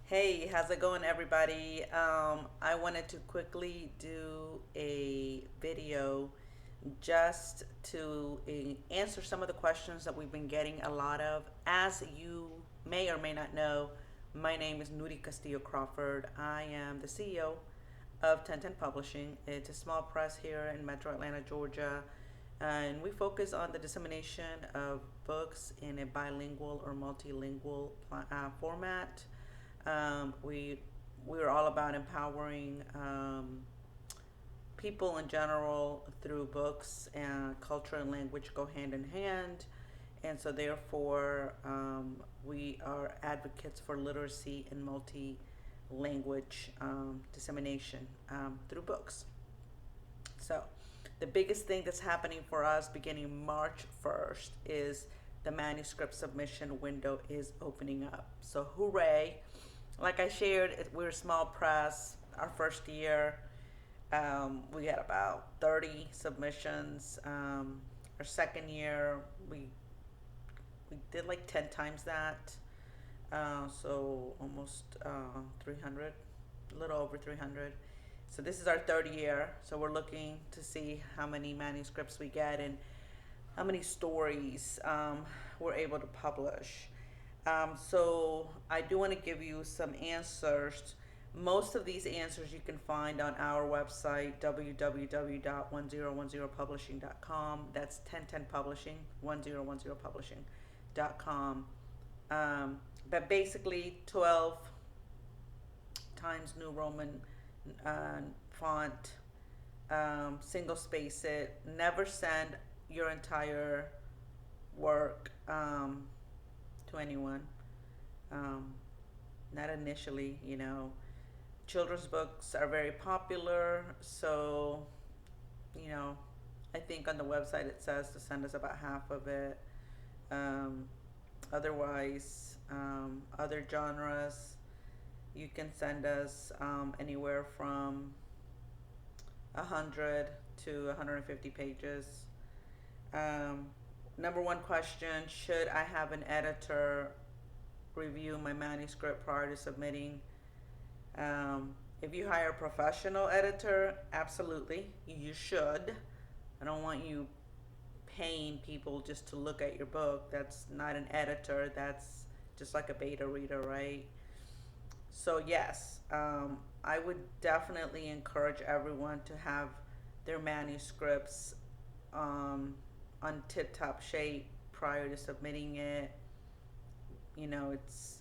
Hey, how's it going, everybody? I wanted to quickly do a video just to answer some of the questions that we've been getting a lot of. As you may or may not know, my name is Nuri Castillo Crawford. I am the CEO of 1010 Publishing. It's a small press here in Metro Atlanta, Georgia, and we focus on the dissemination of books in a bilingual or multilingual format. We are all about empowering people in general through books, and culture and language go hand in hand. And so, therefore, we are advocates for literacy and multi language dissemination through books. So, the biggest thing that's happening for us beginning March 1st is the manuscript submission window is opening up. So, hooray! Like I shared, we're a small press. Our first year, we had about 30 submissions. Our second year, we did like 10 times that. So almost 300, a little over 300. So this is our third year. So we're looking to see how many manuscripts we get and how many stories we're able to publish. So I do want to give you some answers. Most of these answers you can find on our website, www.1010publishing.com. That's 1010 Publishing, 1010publishing.com. But basically, 12 times New Roman uh, font, single space it. Never send your entire work to anyone. Um, Not initially, Children's books are very popular, so, you know, I think on the website it says to send us about half of it. Um, Otherwise, other genres, you can send us anywhere from 100 to 150 pages. Um, Number one question: should I have an editor review my manuscript prior to submitting? If you hire a professional editor, absolutely, you should. I don't want you paying people just to look at your book. That's not an editor, that's just like a beta reader, right? So, yes, I would definitely encourage everyone to have their manuscripts on tip top shape prior to submitting it. It's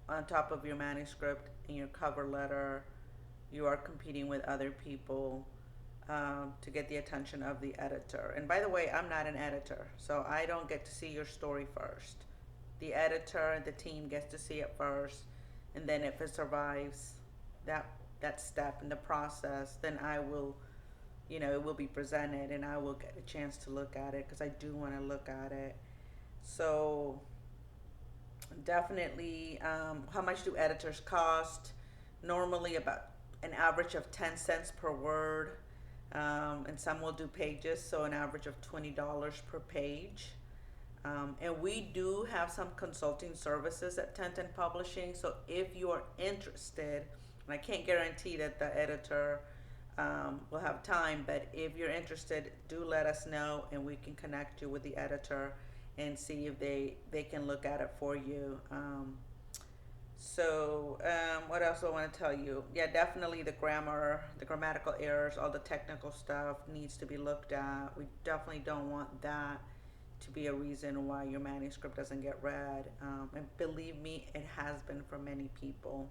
on top of your manuscript and your cover letter. You are competing with other people to get the attention of the editor. And by the way, I'm not an editor, so I don't get to see your story first. The editor, the team gets to see it first, and then if it survives that that step in the process, then it will be presented, and I will get a chance to look at it because I do want to look at it. So definitely, how much do editors cost? Normally, about an average of 10 cents per word, and some will do pages, so an average of $20 per page. And we do have some consulting services at 1010 Publishing, so if you are interested, and I can't guarantee that the editor will have time, but if you're interested, do let us know and we can connect you with the editor and see if they can look at it for you. What else do I want to tell you? Yeah, definitely the grammar, the grammatical errors, all the technical stuff needs to be looked at. We definitely don't want that to be a reason why your manuscript doesn't get read. And believe me, it has been for many people,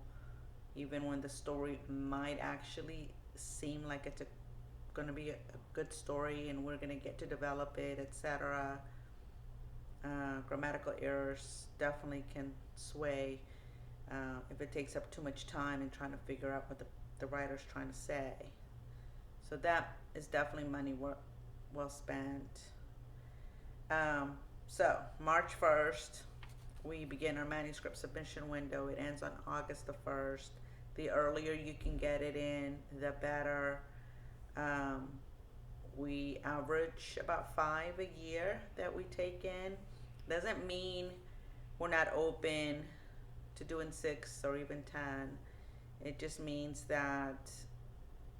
even when the story might actually seem like it's going to be a good story and we're going to get to develop it, etc. Grammatical errors definitely can sway if it takes up too much time in trying to figure out what the writer's trying to say. So that is definitely money well spent. So, March 1st, we begin our manuscript submission window. It ends on August the 1st. The earlier you can get it in, the better. Um, we average about 5 a year that we take in. Doesn't mean we're not open to doing 6 or even 10. It just means that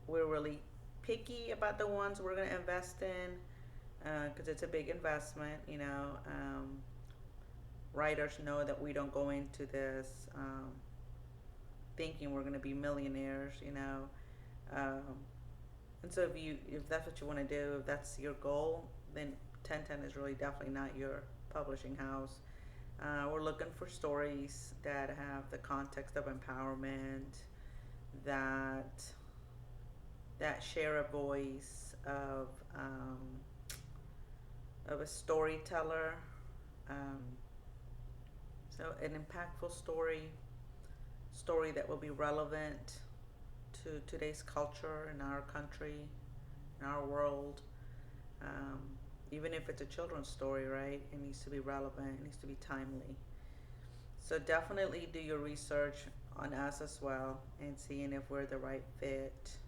we're really picky about the ones we're going to invest in, because it's a big investment. Writers know that we don't go into this thinking we're going to be millionaires. Um, and so if that's what you want to do, if that's your goal, then 1010 is really definitely not your publishing house. We're looking for stories that have the context of empowerment, that share a voice of a storyteller. Um, so an impactful story that will be relevant to today's culture in our country, in our world. Um, Even if it's a children's story, right? It needs to be relevant. It needs to be timely. So definitely do your research on us as well and seeing if we're the right fit.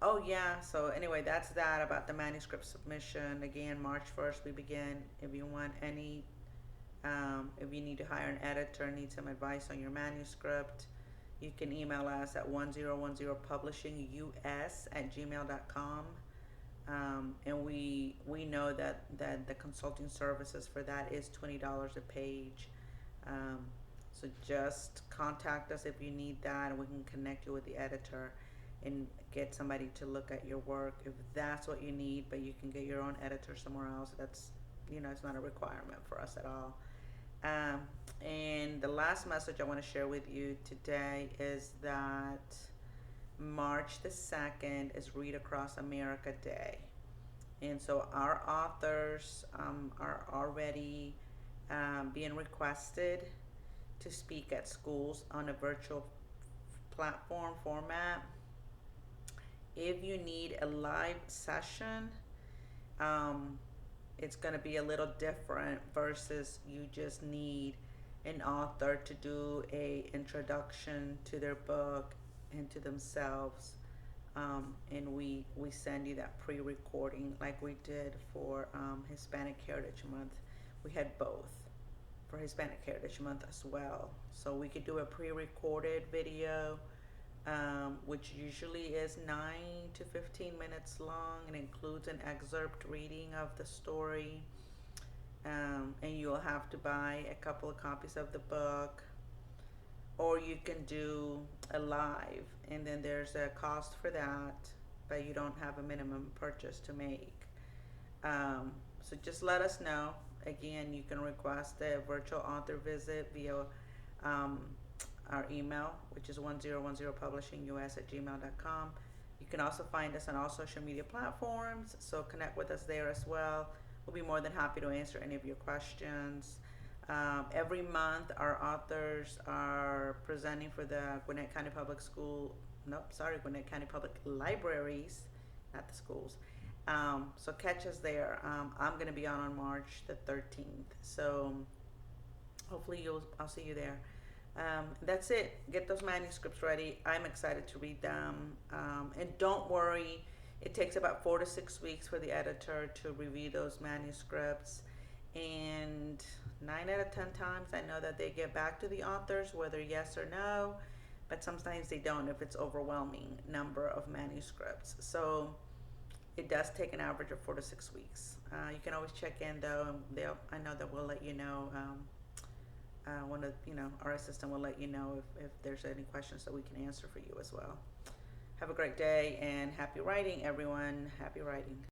Oh yeah. So anyway, that's that about the manuscript submission. Again, March 1st we begin. If you want any, if you need to hire an editor, need some advice on your manuscript, you can email us at 1010publishingus@gmail.com. And we know that the consulting services for that is $20 a page. Um, so just contact us if you need that, and we can connect you with the editor and get somebody to look at your work if that's what you need. But you can get your own editor somewhere else. That's it's not a requirement for us at all. Um, and the last message I want to share with you today is that March the 2nd is Read Across America Day. And so our authors are already being requested to speak at schools on a virtual platform format. If you need a live session, it's going to be a little different versus you just need an author to do a introduction to their book and to themselves. And we send you that pre-recording like we did for Hispanic Heritage Month. We had both for Hispanic Heritage Month as well. So we could do a pre-recorded video, which usually is 9 to 15 minutes long and includes an excerpt reading of the story. And you'll have to buy a couple of copies of the book, or you can do a live, and then there's a cost for that, but you don't have a minimum purchase to make. So just let us know. Again, you can request a virtual author visit via our email, which is 1010publishingus@gmail.com. You can also find us on all social media platforms, so connect with us there as well. We'll be more than happy to answer any of your questions. Every month, our authors are presenting for the Gwinnett County Public Gwinnett County Public Libraries, not the schools. So catch us there. I'm going to be on March the 13th. So hopefully I'll see you there. That's it. Get those manuscripts ready. I'm excited to read them. And don't worry, it takes about 4 to 6 weeks for the editor to review those manuscripts. And 9 out of 10 times, I know that they get back to the authors, whether yes or no, but sometimes they don't if it's overwhelming number of manuscripts. So it does take an average of 4 to 6 weeks. You can always check in though, and I know that we'll let you know. Our assistant will let you know if there's any questions that we can answer for you as well. Have a great day and happy writing, everyone. Happy writing.